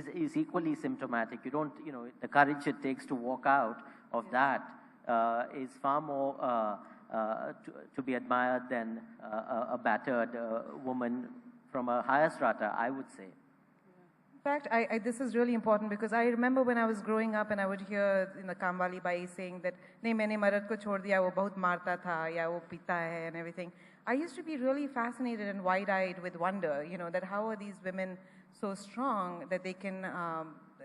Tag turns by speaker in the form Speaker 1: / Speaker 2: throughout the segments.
Speaker 1: is equally symptomatic. You don't, the courage it takes to walk out of that is far more to be admired than a battered woman from a higher strata, I would say.
Speaker 2: In fact, this is really important because I remember when I was growing up and I would hear Kamwali Bai saying that "Nahi, maine marad ko chhod diya, wo bahut marta tha, ya wo pita hai," and everything. I used to be really fascinated and wide-eyed with wonder, that how are these women so strong that they can,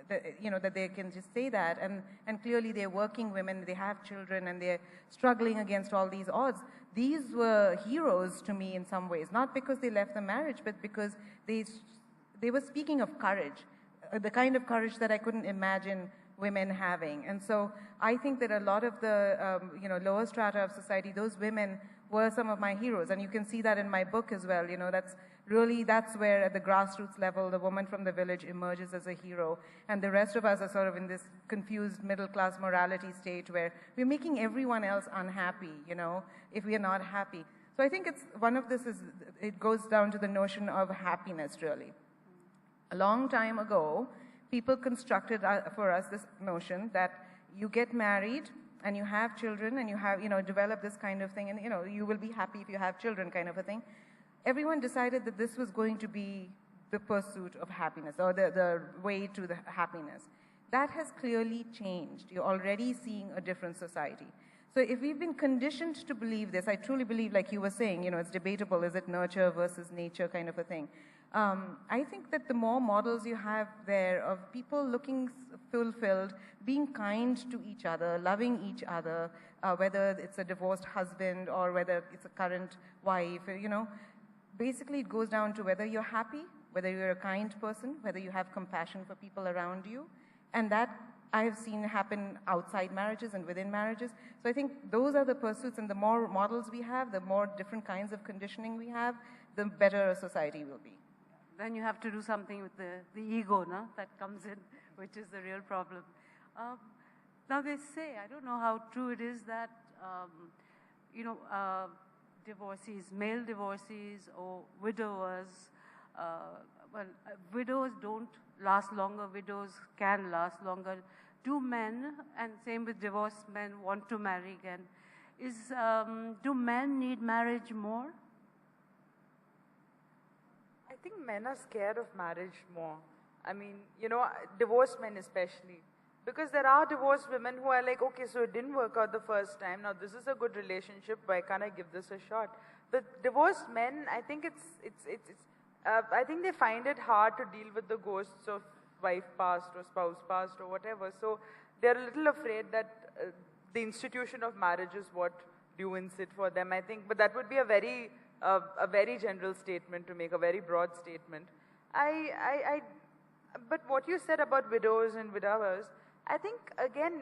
Speaker 2: that they can just say that, and clearly they're working women, they have children, and they're struggling against all these odds. These were heroes to me in some ways, not because they left the marriage, but because they were speaking of courage, the kind of courage that I couldn't imagine women having. And so I think that a lot of the lower strata of society, those women were some of my heroes. And you can see that in my book as well. That's where at the grassroots level, the woman from the village emerges as a hero. And the rest of us are sort of in this confused middle-class morality state where we're making everyone else unhappy, if we are not happy. So I think it goes down to the notion of happiness, really. A long time ago, people constructed for us this notion that you get married and you have children and you have, develop this kind of thing and, you will be happy if you have children kind of a thing. Everyone decided that this was going to be the pursuit of happiness or the way to the happiness. That has clearly changed. You're already seeing a different society. So if we've been conditioned to believe this, I truly believe, like you were saying, it's debatable, is it nurture versus nature kind of a thing. I think that the more models you have there of people looking fulfilled, being kind to each other, loving each other, whether it's a divorced husband or whether it's a current wife, basically it goes down to whether you're happy, whether you're a kind person, whether you have compassion for people around you. And that I have seen happen outside marriages and within marriages. So I think those are the pursuits, and the more models we have, the more different kinds of conditioning we have, the better a society will be.
Speaker 3: Then you have to do something with the ego, no? That comes in, which is the real problem. Now they say, I don't know how true it is that, divorcees, male divorcees or widowers, widows don't last longer, widows can last longer. Do men, and same with divorced men, want to marry again? Do men need marriage more?
Speaker 4: I think men are scared of marriage more. I mean, divorced men especially. Because there are divorced women who are like, okay, so it didn't work out the first time. Now this is a good relationship. Why can't I give this a shot? But divorced men, I think I think they find it hard to deal with the ghosts of wife passed or spouse passed or whatever. So they're a little afraid that the institution of marriage is what ruins it for them, I think. But that would be a very general statement to make, a very broad statement. But what you said about widows and widowers, I think, again,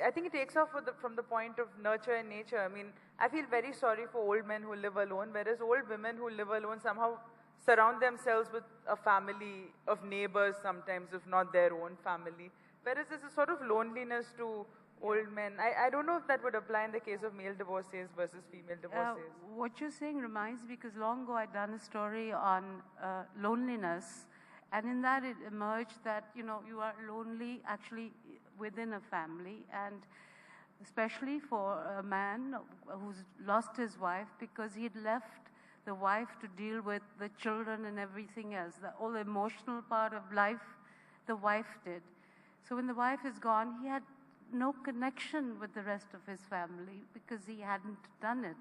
Speaker 4: I think it takes off from the point of nurture and nature. I mean, I feel very sorry for old men who live alone, whereas old women who live alone somehow surround themselves with a family of neighbors sometimes, if not their own family. Whereas there's a sort of loneliness to old men. I don't know if that would apply in the case of male divorcees versus female divorcees.
Speaker 3: What you're saying reminds me, because long ago I'd done a story on loneliness, and in that it emerged that, you are lonely actually within a family, and especially for a man who's lost his wife because he'd left the wife to deal with the children and everything else. The whole emotional part of life, the wife did. So when the wife is gone, he had no connection with the rest of his family because he hadn't done it.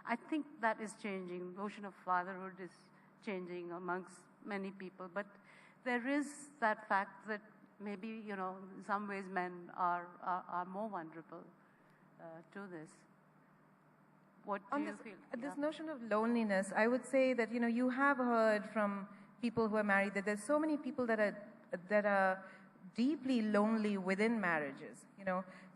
Speaker 3: I think that is changing. The notion of fatherhood is changing amongst many people. But there is that fact that maybe, in some ways men are more vulnerable to this. What do you feel?
Speaker 2: This notion of loneliness, I would say that, you have heard from people who are married that there's so many people that are deeply lonely within marriages,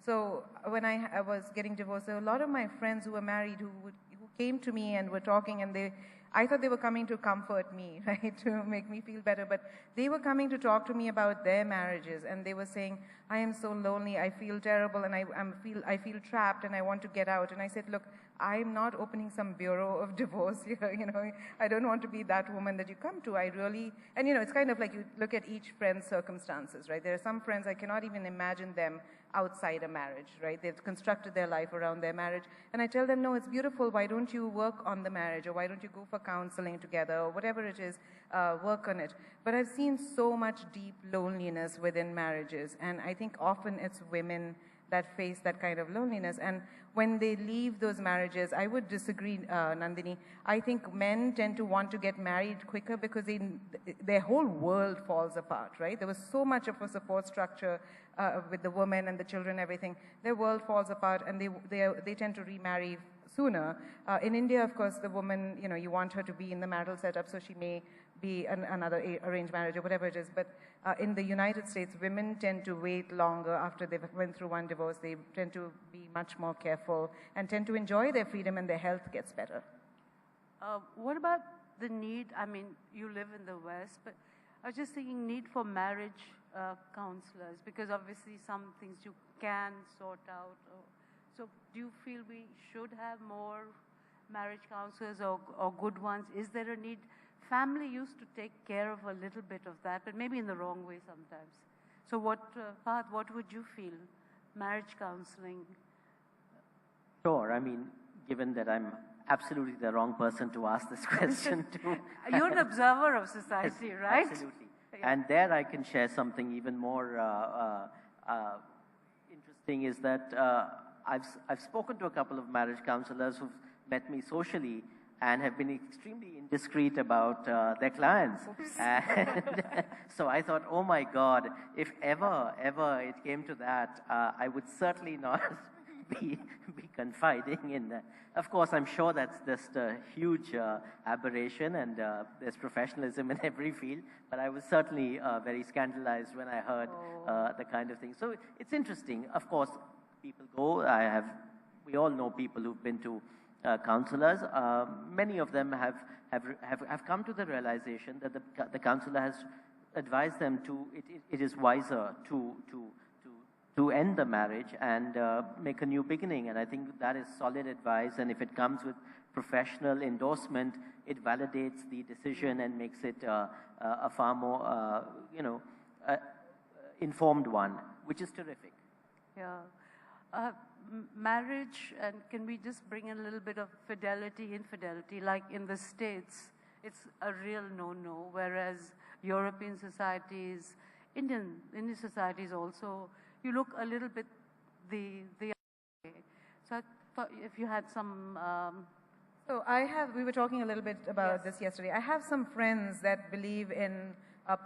Speaker 2: So when I was getting divorced, there were a lot of my friends who were married who came to me and were talking, and I thought they were coming to comfort me, right, to make me feel better, but they were coming to talk to me about their marriages, and they were saying, I am so lonely, I feel terrible, and I feel trapped, and I want to get out. And I said, look, I'm not opening some bureau of divorce here, you know. I don't want to be that woman that you come to. I really, and you know, it's kind of like you look at each friend's circumstances, right? There are some friends, I cannot even imagine them outside a marriage, right? They've constructed their life around their marriage. And I tell them, no, it's beautiful. Why don't you work on the marriage? Or why don't you go for counseling together? Or whatever it is, work on it. But I've seen so much deep loneliness within marriages. And I think often it's women that face that kind of loneliness. And when they leave those marriages, I would disagree, Nandini. I think men tend to want to get married quicker because their whole world falls apart, right? There was so much of a support structure with the woman and the children, everything. Their world falls apart and they tend to remarry sooner. In India, of course, the woman, you know, you want her to be in the marital setup, so she may be another arranged marriage or whatever it is. But in the United States, women tend to wait longer after they've went through one divorce. They tend to be much more careful and tend to enjoy their freedom, and their health gets better.
Speaker 3: What about the need? I mean, you live in the West, but I was just thinking need for marriage counselors, because obviously some things you can sort out. So do you feel we should have more marriage counselors or good ones? Is there a need? Family used to take care of a little bit of that, but maybe in the wrong way sometimes. So Fahad, what would you feel? Marriage counseling?
Speaker 1: Sure. I mean, given that I'm absolutely the wrong person to ask this question to.
Speaker 3: You're an observer of society,
Speaker 1: Yes,
Speaker 3: right?
Speaker 1: Absolutely.
Speaker 3: Yeah.
Speaker 1: And there I can share something even more interesting is that I've spoken to a couple of marriage counselors who've met me socially and have been extremely indiscreet about their clients. And so I thought, oh my God, if ever it came to that, I would certainly not be confiding in that. Of course, I'm sure that's just a huge aberration, and there's professionalism in every field, but I was certainly very scandalized when I heard the kind of thing. So it's interesting. Of course, people go. We all know people who've been to counselors. Many of them have come to the realization that the counselor has advised them it is wiser to end the marriage and make a new beginning. And I think that is solid advice. And if it comes with professional endorsement, it validates the decision and makes it a far more, informed one, which is terrific.
Speaker 3: Yeah. Marriage, and can we just bring in a little bit of fidelity, infidelity? Like in the States, it's a real no-no, whereas European societies, Indian societies also, you look a little bit the other way. So I thought if you had some...
Speaker 2: So we were talking a little bit about this yesterday. I have some friends that believe in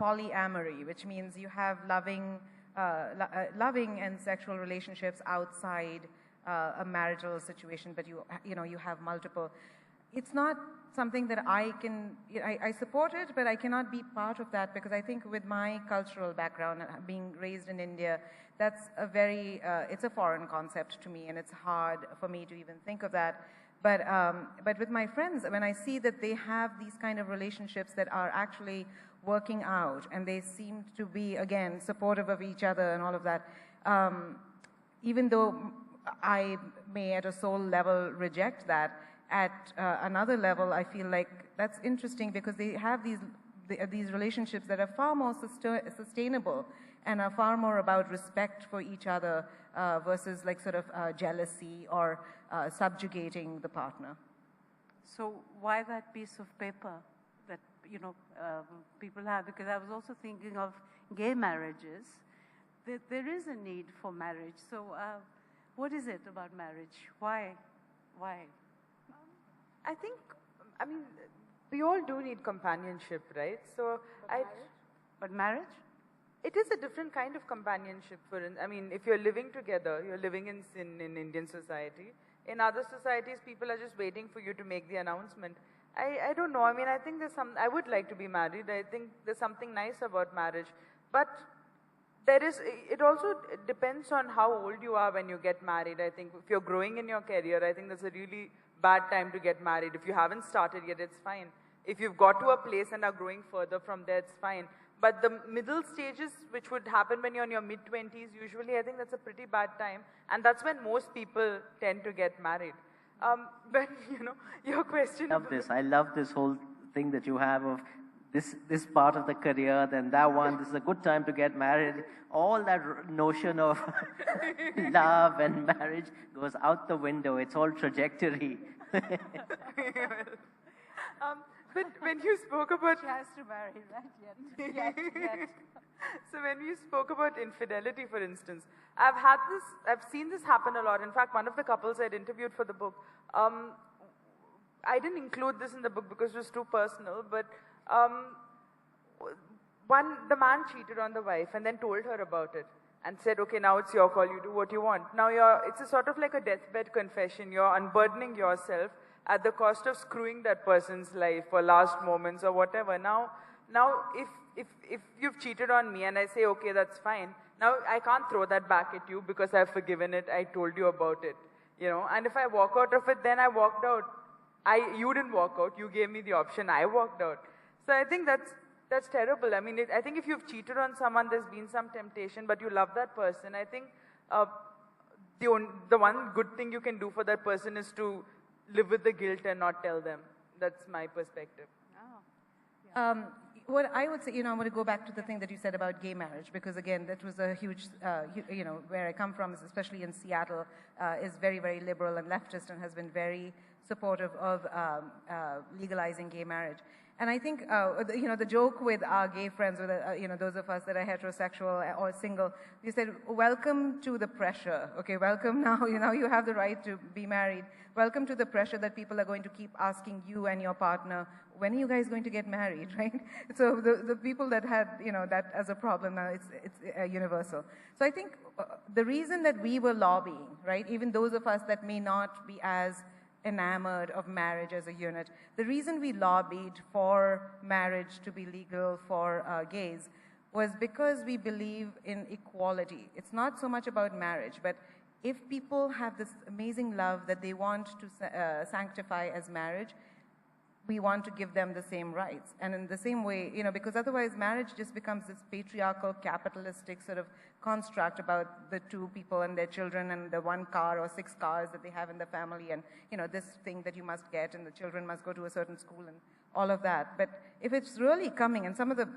Speaker 2: polyamory, which means you have loving and sexual relationships outside a marital situation, but you have multiple. It's not something that I support it, but I cannot be part of that because I think with my cultural background, being raised in India, that's it's a foreign concept to me, and it's hard for me to even think of that. But with my friends, when I see that they have these kind of relationships that are actually working out, and they seem to be, again, supportive of each other and all of that, even though I may at a soul level reject that, at another level I feel like that's interesting because they have these relationships that are far more sustainable and are far more about respect for each other versus like sort of jealousy or subjugating the partner.
Speaker 3: So why that piece of paper that people have? Because I was also thinking of gay marriages. There is a need for marriage. So what is it about marriage? Why?
Speaker 4: I mean, we all do need companionship, right? So
Speaker 3: But marriage?
Speaker 4: It is a different kind of companionship. If you're living together, you're living in sin in Indian society. In other societies, people are just waiting for you to make the announcement. I don't know. I mean, I think I would like to be married. I think there's something nice about marriage. But it also depends on how old you are when you get married. I think if you're growing in your career, I think that's a really bad time to get married. If you haven't started yet, it's fine. If you've got to a place and are growing further from there, it's fine. But the middle stages, which would happen when you're in your mid-20s, usually I think that's a pretty bad time. And that's when most people tend to get married. But, your question...
Speaker 1: I love this whole thing that you have of this part of the career, then that one, this is a good time to get married. All that notion of love and marriage goes out the window. It's all trajectory.
Speaker 4: But when you spoke about...
Speaker 3: She has to marry, right? Yet.
Speaker 4: So when you spoke about infidelity, for instance, I've seen this happen a lot. In fact, one of the couples I'd interviewed for the book, I didn't include this in the book because it was too personal, but the man cheated on the wife and then told her about it and said, okay, now it's your call, you do what you want. Now it's a sort of like a deathbed confession. You're unburdening yourself at the cost of screwing that person's life or last moments or whatever. Now if you've cheated on me and I say, okay, that's fine, now I can't throw that back at you because I've forgiven it, I told you about it, and if I walk out of it, then I walked out. You didn't walk out, you gave me the option, I walked out. So I think that's terrible. I mean, I think if you've cheated on someone, there's been some temptation, but you love that person, I think the one good thing you can do for that person is to live with the guilt and not tell them. That's my perspective.
Speaker 3: Oh.
Speaker 2: What I would say, I'm going to go back to the thing that you said about gay marriage, because again, that was a huge, where I come from, especially in Seattle, is very, very liberal and leftist and has been very supportive of legalizing gay marriage. And I think, the joke with our gay friends, with, those of us that are heterosexual or single, you said, welcome to the pressure, okay, welcome now, you have the right to be married. Welcome to the pressure that people are going to keep asking you and your partner, when are you guys going to get married, right? So the people that had, that as a problem now, it's universal. So I think the reason that we were lobbying, right, even those of us that may not be as enamored of marriage as a unit, the reason we lobbied for marriage to be legal for gays was because we believe in equality. It's not so much about marriage, but if people have this amazing love that they want to sanctify as marriage, we want to give them the same rights. And in the same way, because otherwise marriage just becomes this patriarchal, capitalistic sort of construct about the two people and their children and the 1 car or 6 cars that they have in the family and, this thing that you must get and the children must go to a certain school and all of that. But if it's really coming, and some of the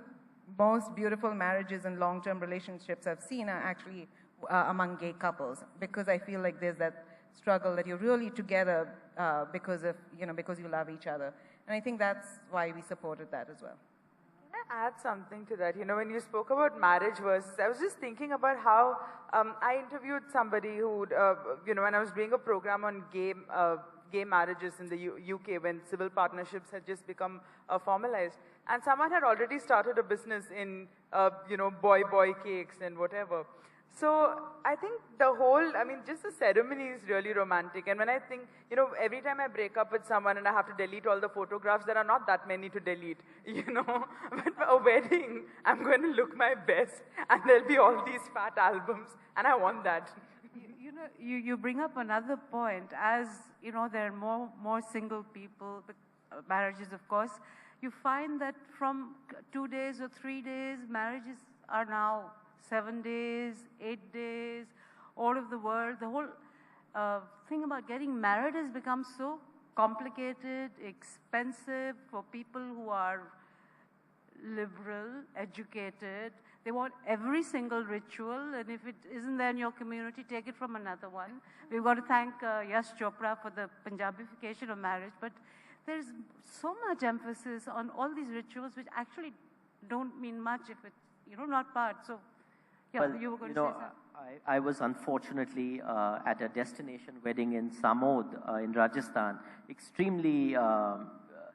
Speaker 2: most beautiful marriages and long-term relationships I've seen are actually among gay couples, because I feel like there's that struggle that you're really together because you love each other. And I think that's why we supported that as well.
Speaker 4: Can I add something to that? When you spoke about marriage versus, I was just thinking about how I interviewed somebody who, when I was doing a program on gay marriages in the UK when civil partnerships had just become formalized. And someone had already started a business in, boy cakes and whatever. So I think just the ceremony is really romantic. And when I think, every time I break up with someone and I have to delete all the photographs, there are not that many to delete, But for a wedding, I'm going to look my best and there'll be all these fat albums and I want that.
Speaker 3: You bring up another point. As, there are more single people, marriages of course, you find that from 2 days or 3 days, marriages are now 7 days, 8 days, all over the world. The whole thing about getting married has become so complicated, expensive for people who are liberal, educated. They want every single ritual, and if it isn't there in your community, take it from another one. We've got to thank Yash Chopra for the Punjabification of marriage, but there's so much emphasis on all these rituals which actually don't mean much if it's, not part. So, yeah,
Speaker 1: well,
Speaker 3: you were going to say something.
Speaker 1: I was unfortunately at a destination wedding in Samod in Rajasthan, extremely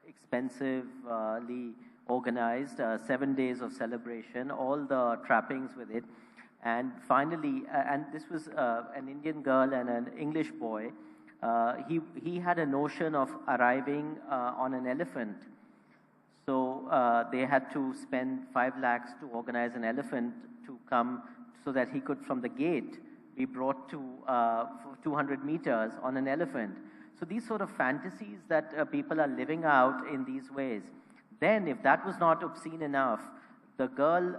Speaker 1: expensively organized, 7 days of celebration, all the trappings with it. And finally, and this was an Indian girl and an English boy, he had a notion of arriving on an elephant. So they had to spend 5 lakhs to organize an elephant to come so that he could, from the gate, be brought to 200 meters on an elephant. So these sort of fantasies that people are living out in these ways. Then, if that was not obscene enough, the girl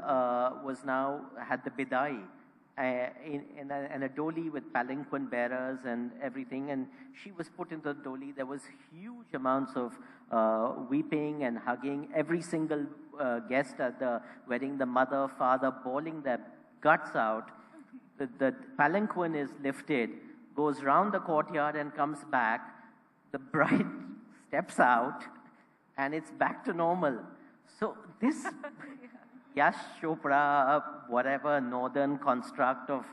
Speaker 1: had the bidai, in a dolly with palanquin bearers and everything, and she was put into the dolly. There was huge amounts of weeping and hugging. Every single guest at the wedding, the mother, father, bawling their guts out. The palanquin is lifted, goes round the courtyard and comes back. The bride steps out, and it's back to normal. So this Yash Chopra, whatever northern construct of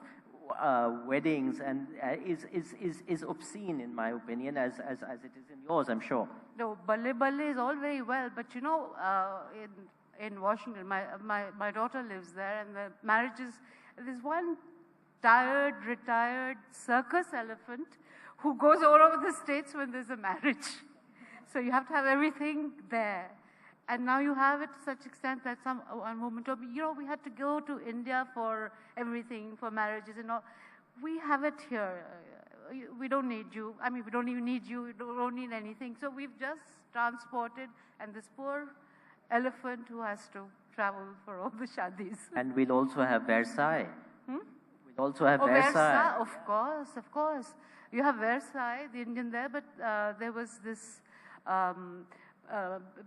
Speaker 1: weddings, and is obscene in my opinion, as it is in yours, I'm sure.
Speaker 3: No, Balle Balle is all very well, but you know, in Washington, my daughter lives there, and the marriages, there's one tired, retired circus elephant who goes all over the states when there's a marriage. So you have to have everything there. And now you have it to such extent that one woman told me, you know, we had to go to India for everything, for marriages and all. We have it here. We don't need you. I mean, we don't even need you. We don't need anything. So we've just transported, and this poor elephant who has to travel for all the shadis.
Speaker 1: And we'll also have Versailles.
Speaker 3: Hmm?
Speaker 1: We'll also have
Speaker 3: Versailles.
Speaker 1: Versailles.
Speaker 3: Of course, of course. You have Versailles, the Indian there, but there was this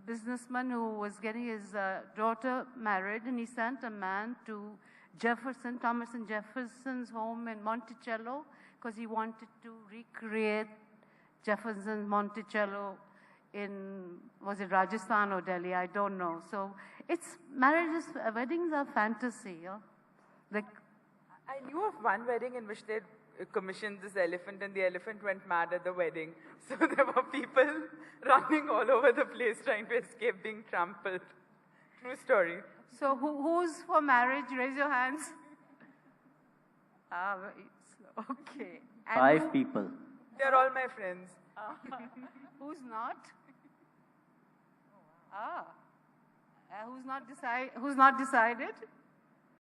Speaker 3: businessman who was getting his daughter married, and he sent a man to Thomas and Jefferson's home in Monticello, because he wanted to recreate Jefferson's Monticello in, was it Rajasthan or Delhi? I don't know. So it's marriages, weddings are fantasy. Yeah? Like,
Speaker 4: I knew of one wedding in which they commissioned this elephant, and the elephant went mad at the wedding. So there were people running all over the place trying to escape being trampled. True story.
Speaker 3: So who's for marriage? Raise your hands. Okay. And
Speaker 1: 5 people.
Speaker 4: They're all my friends.
Speaker 3: Who's not? Who's not decided?